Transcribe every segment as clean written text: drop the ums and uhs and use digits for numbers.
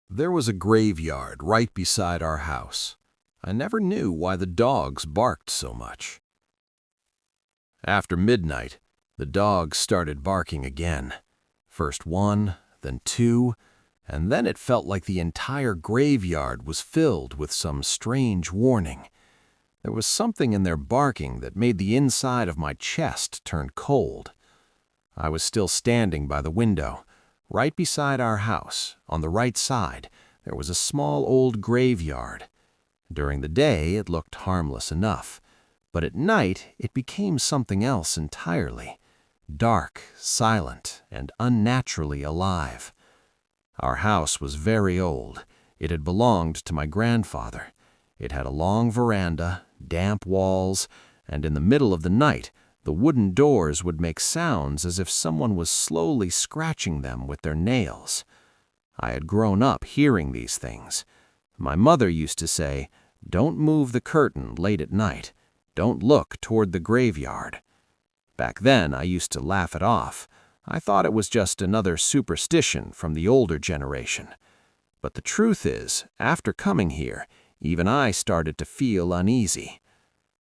There was a graveyard right beside our house. I never knew why the dogs barked so much. After midnight, the dogs started barking again. First one, then two, and then it felt like the entire graveyard was filled with some strange warning. There was something in their barking that made the inside of my chest turn cold. I was still standing by the window. Right beside our house, on the right side, there was a small old graveyard. During the day, it looked harmless enough, but at night, it became something else entirely. Dark, silent, and unnaturally alive. Our house was very old. It had belonged to my grandfather. It had a long veranda, damp walls, and in the middle of the night, the wooden doors would make sounds as if someone was slowly scratching them with their nails. I had grown up hearing these things. My mother used to say, "Don't move the curtain late at night. Don't look toward the graveyard." Back then, I used to laugh it off. I thought it was just another superstition from the older generation. But the truth is, after coming here, even I started to feel uneasy.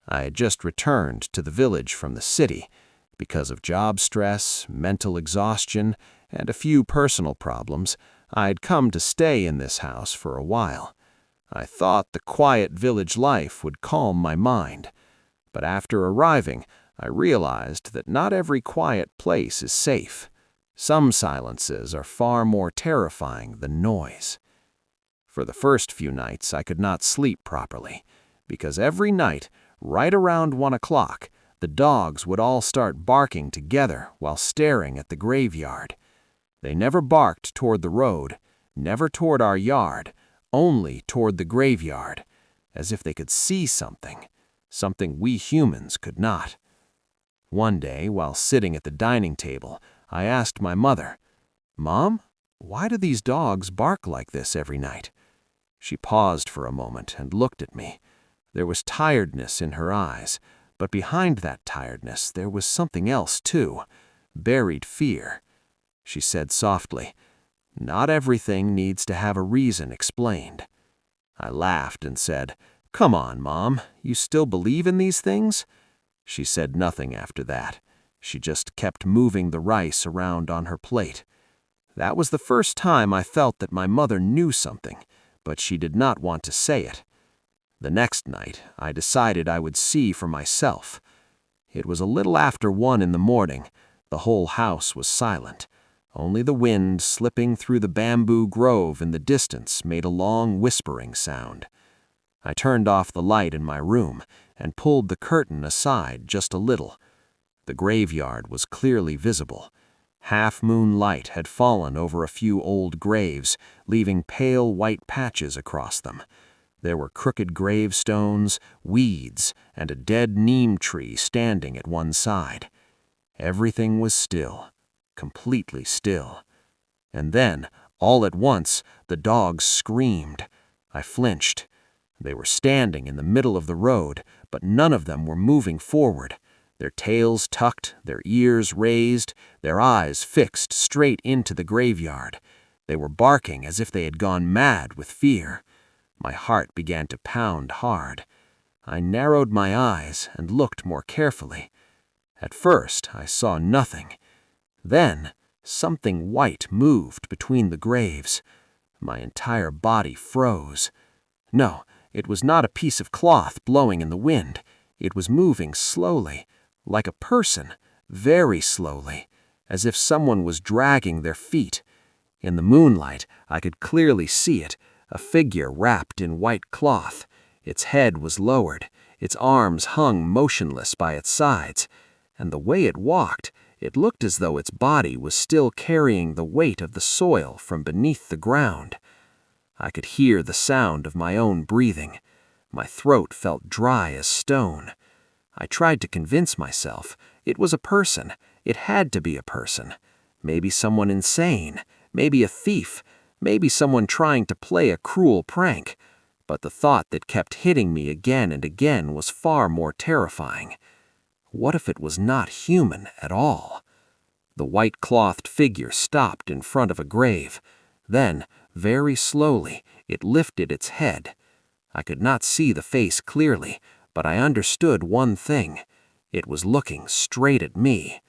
I had just returned to the village from the city. Because of job stress, mental exhaustion, and a few personal problems, I had come to stay in this house for a while. I thought the quiet village life would calm my mind. But after arriving, I realized that not every quiet place is safe. Some silences are far more terrifying than noise. For the first few nights, I could not sleep properly, because every night, right around 1 o'clock, the dogs would all start barking together while staring at the graveyard. They never barked toward the road, never toward our yard, only toward the graveyard, as if they could see something we humans could not. One day, while sitting at the dining table, I asked my mother, "Mom, why do these dogs bark like this every night?" She paused for a moment and looked at me. There was tiredness in her eyes, but behind that tiredness there was something else too, buried fear. She said softly, "Not everything needs to have a reason explained." I laughed and said, "Come on, Mom, you still believe in these things?" She said nothing after that. She just kept moving the rice around on her plate. That was the first time I felt that my mother knew something, but she did not want to say it. The next night, I decided I would see for myself. It was a little after 1 in the morning. The whole house was silent. Only the wind slipping through the bamboo grove in the distance made a long whispering sound. I turned off the light in my room and pulled the curtain aside just a little. The graveyard was clearly visible. Half-moon light had fallen over a few old graves, leaving pale white patches across them. There were crooked gravestones, weeds, and a dead neem tree standing at one side. Everything was still, completely still. And then, all at once, the dogs screamed. I flinched. They were standing in the middle of the road, but none of them were moving forward. Their tails tucked, their ears raised, their eyes fixed straight into the graveyard. They were barking as if they had gone mad with fear. My heart began to pound hard. I narrowed my eyes and looked more carefully. At first, I saw nothing. Then, something white moved between the graves. My entire body froze. No, it was not a piece of cloth blowing in the wind. It was moving slowly, like a person, very slowly, as if someone was dragging their feet. In the moonlight, I could clearly see it, a figure wrapped in white cloth. Its head was lowered, its arms hung motionless by its sides, and the way it walked, it looked as though its body was still carrying the weight of the soil from beneath the ground. I could hear the sound of my own breathing. My throat felt dry as stone. I tried to convince myself it was a person. It had to be a person. Maybe someone insane, maybe a thief, maybe someone trying to play a cruel prank. But the thought that kept hitting me again and again was far more terrifying. What if it was not human at all? The white-clothed figure stopped in front of a grave. Then, Very slowly, it lifted its head. I could not see the face clearly, but I understood one thing. It was looking straight at me.